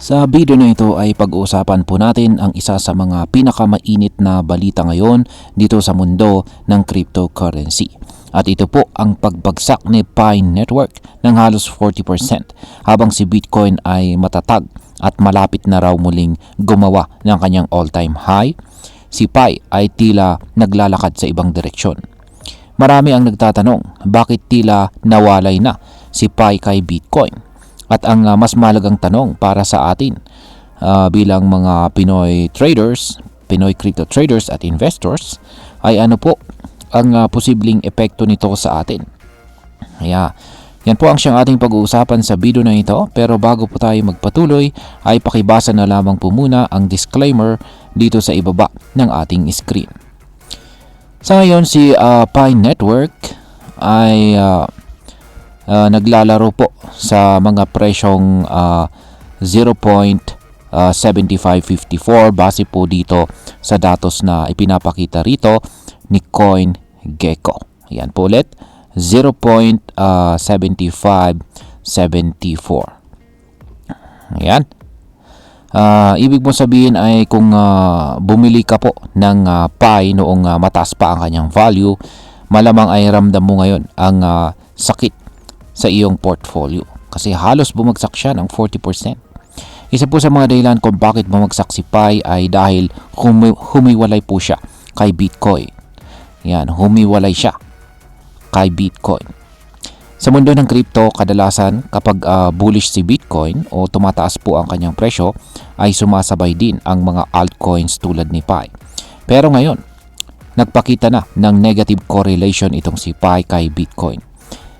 Sa video na ito ay pag-uusapan po natin ang isa sa mga pinakamainit na balita ngayon dito sa mundo ng cryptocurrency. At ito po ang pagbagsak ni Pi Network ng halos 40% habang si Bitcoin ay matatag at malapit na raw muling gumawa ng kanyang all-time high. Si Pi ay tila naglalakad sa ibang direksyon. Marami ang nagtatanong bakit tila nawalay na si Pi kay Bitcoin. At ang mas mahalagang tanong para sa atin bilang mga Pinoy traders, Pinoy crypto traders at investors ay ano po ang posibleng epekto nito sa atin. Yan po ang siyang ating pag-uusapan sa video na ito, pero bago po tayo magpatuloy ay pakibasa na lamang po muna ang disclaimer dito sa ibaba ng ating screen. Sa ngayon si Pi Network ay naglalaro po sa mga presyong 0.7554 base po dito sa datos na ipinapakita rito ni CoinGecko. Ayan po ulit, 0.7574. Ayan. Ibig mo sabihin ay kung bumili ka po ng Pi noong mataas pa ang kanyang value, malamang ay ramdam mo ngayon ang sakit sa iyong portfolio kasi halos bumagsak siya ng 40%. Isa po sa mga dahilan kung bakit bumagsak si Pi ay dahil humiwalay po siya kay Bitcoin. Yan, humiwalay siya kay Bitcoin. Sa mundo ng crypto, kadalasan kapag bullish si Bitcoin o tumataas po ang kanyang presyo, ay sumasabay din ang mga altcoins tulad ni Pi. Pero ngayon, nagpakita na ng negative correlation itong si Pi kay Bitcoin.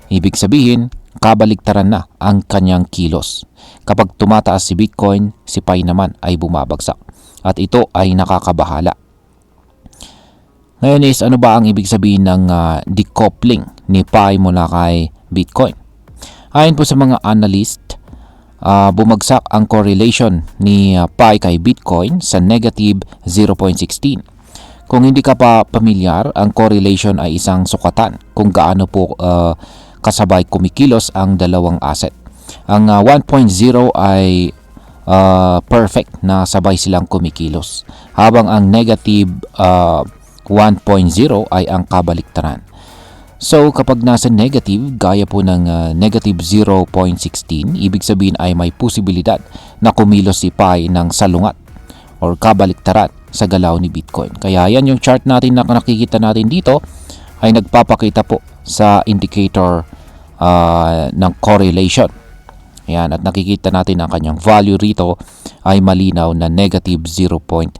Ibig sabihin, kabaligtaran na ang kanyang kilos. Kapag tumataas si Bitcoin, si Pi naman ay bumabagsak. At ito ay nakakabahala. Ngayon is, ano ba ang ibig sabihin ng decoupling ni Pi mula kay Bitcoin? Ayon po sa mga analyst, bumagsak ang correlation ni Pi kay Bitcoin sa negative 0.16. Kung hindi ka pa pamilyar, ang correlation ay isang sukatan kung gaano po kasabay kumikilos ang dalawang asset. Ang 1.0 ay perfect na sabay silang kumikilos, habang ang negative 1.0 ay ang kabaliktaran. So kapag nasa negative, gaya po ng negative 0.16, ibig sabihin ay may posibilidad na kumilos si Pi ng salungat or kabaliktaran sa galaw ni Bitcoin. Kaya yan yung chart natin na nakikita natin dito ay nagpapakita po sa indicator ng correlation. Yan, at nakikita natin ang kanyang value rito ay malinaw na negative 0.16.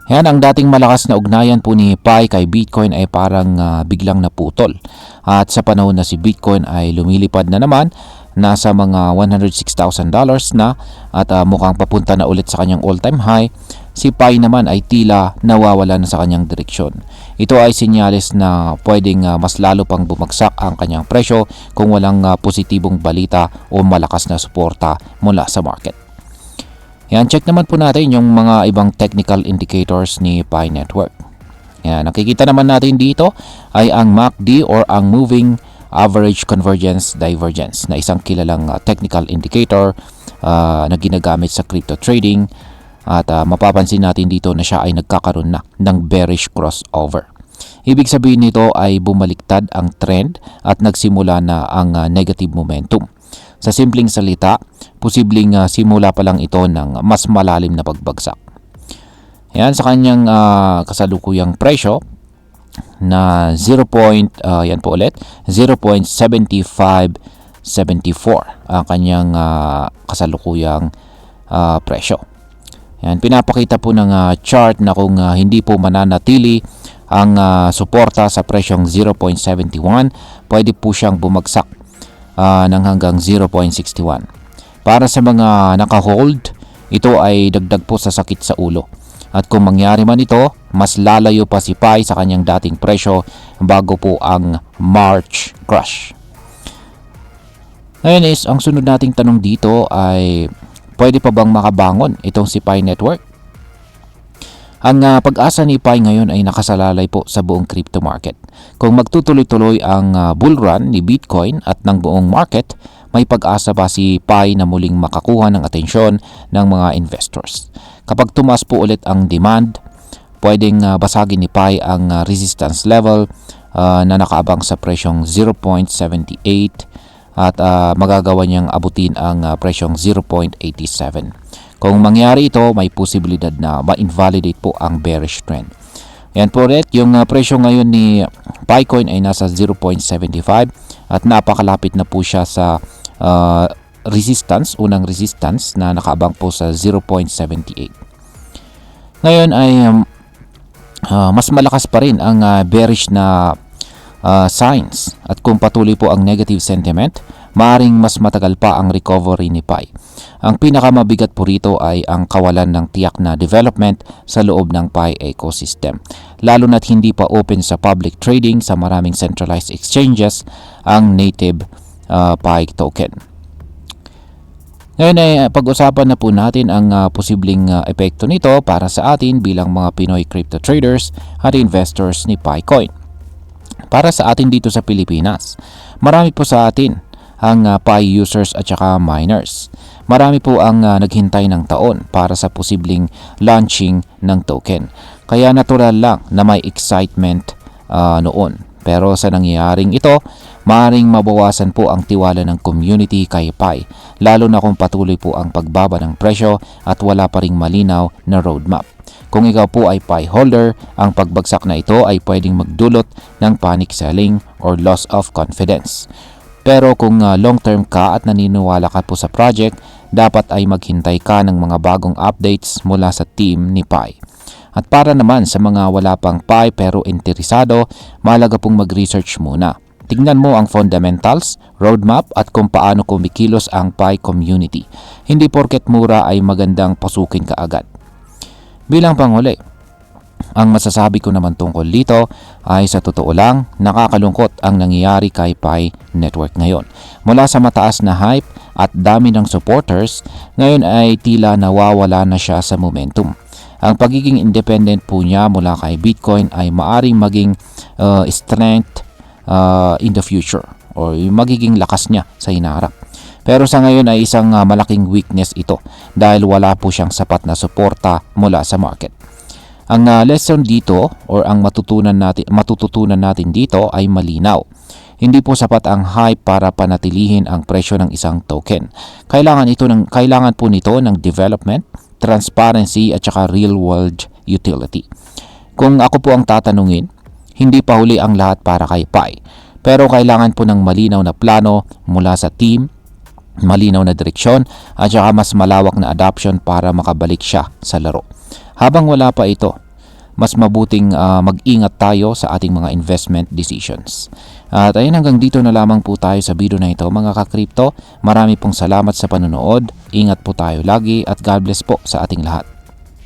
Yan, ang dating malakas na ugnayan po ni Pi kay Bitcoin ay parang biglang naputol. At sa panahon na si Bitcoin ay lumilipad na naman, nasa mga $106,000 na at mukhang papunta na ulit sa kanyang all-time high, si Pi naman ay tila nawawala na sa kanyang direksyon. Ito ay senyales na pwedeng mas lalo pang bumagsak ang kanyang presyo kung walang positibong balita o malakas na suporta mula sa market. Yan, check naman po natin yung mga ibang technical indicators ni Pi Network. Yan, nakikita naman natin dito ay ang MACD or ang Moving Average Convergence Divergence na isang kilalang technical indicator na ginagamit sa crypto trading. At mapapansin natin dito na siya ay nagkakaroon na ng bearish crossover. Ibig sabihin nito ay bumaliktad ang trend at nagsimula na ang negative momentum. Sa simpleng salita, posibleng simula pa lang ito ng mas malalim na pagbagsak. Yan, sa kanyang kasalukuyang presyo na yan po ulit, 0.7574 ang kanyang kasalukuyang presyo. Yan, pinapakita po ng chart na kung hindi po mananatili ang suporta sa presyong 0.71, pwede po siyang bumagsak ng hanggang 0.61. Para sa mga naka-hold, ito ay dagdag po sa sakit sa ulo. At kung mangyari man ito, mas lalayo pa si Pi sa kanyang dating presyo bago po ang March crash. Ngayon is, ang sunod nating tanong dito ay, pwede pa bang makabangon itong si Pi Network? Ang pag-asa ni Pi ngayon ay nakasalalay po sa buong crypto market. Kung magtutuloy-tuloy ang bull run ni Bitcoin at ng buong market, may pag-asa pa si Pi na muling makakuha ng atensyon ng mga investors. Kapag tumaas po ulit ang demand, pwedeng basagin ni Pi ang resistance level na nakaabang sa presyong 0.78 at magagawa niyang abutin ang presyong 0.87. Kung mangyari ito, may posibilidad na ma-invalidate po ang bearish trend. Yan po ulit, yung presyo ngayon ni Picoin ay nasa 0.75 at napakalapit na po siya sa unang resistance na nakaabang po sa 0.78. Ngayon ay mas malakas pa rin ang bearish na signs at kung patuloy po ang negative sentiment, maaring mas matagal pa ang recovery ni Pi. Ang pinakamabigat po rito ay ang kawalan ng tiyak na development sa loob ng Pi ecosystem. Lalo na't hindi pa open sa public trading sa maraming centralized exchanges ang native Pi token. Ngayon ay pag-usapan na po natin ang posibleng epekto nito para sa atin bilang mga Pinoy crypto traders at investors ni Picoin. Para sa atin dito sa Pilipinas, marami po sa atin ang Pi users at saka miners. Marami po ang naghintay ng taon para sa posibleng launching ng token. Kaya natural lang na may excitement noon. Pero sa nangyayaring ito, maaaring mabawasan po ang tiwala ng community kay Pi, lalo na kung patuloy po ang pagbaba ng presyo at wala pa ring malinaw na roadmap. Kung ikaw po ay Pi holder, ang pagbagsak na ito ay pwedeng magdulot ng panic selling or loss of confidence. Pero kung long-term ka at naniniwala ka po sa project, dapat ay maghintay ka ng mga bagong updates mula sa team ni Pi. At para naman sa mga wala pang Pi pero interesado, mahalaga pong mag-research muna. Tingnan mo ang fundamentals, roadmap at kung paano kumikilos ang Pi community. Hindi porket mura ay magandang pasukin ka agad. Bilang panghuli, ang masasabi ko naman tungkol dito ay sa totoo lang, nakakalungkot ang nangyayari kay Pi Network ngayon. Mula sa mataas na hype at dami ng supporters, ngayon ay tila nawawala na siya sa momentum. Ang pagiging independent po niya mula kay Bitcoin ay maaring maging strength in the future or magiging lakas niya sa hinaharap. Pero sa ngayon ay isang malaking weakness ito dahil wala po siyang sapat na suporta mula sa market. Ang lesson dito or ang matututunan natin dito ay malinaw. Hindi po sapat ang hype para panatilihin ang presyo ng isang token. Kailangan po nito ng development, transparency at saka real world utility. Kung ako po ang tatanungin, hindi pa huli ang lahat para kay Pi. Pero kailangan po ng malinaw na plano mula sa team, malinaw na direksyon at saka mas malawak na adoption para makabalik siya sa laro. Habang wala pa ito, mas mabuting mag-ingat tayo sa ating mga investment decisions. At ayun, hanggang dito na lamang po tayo sa video na ito mga ka-crypto. Marami pong salamat sa panonood. Ingat po tayo lagi at God bless po sa ating lahat.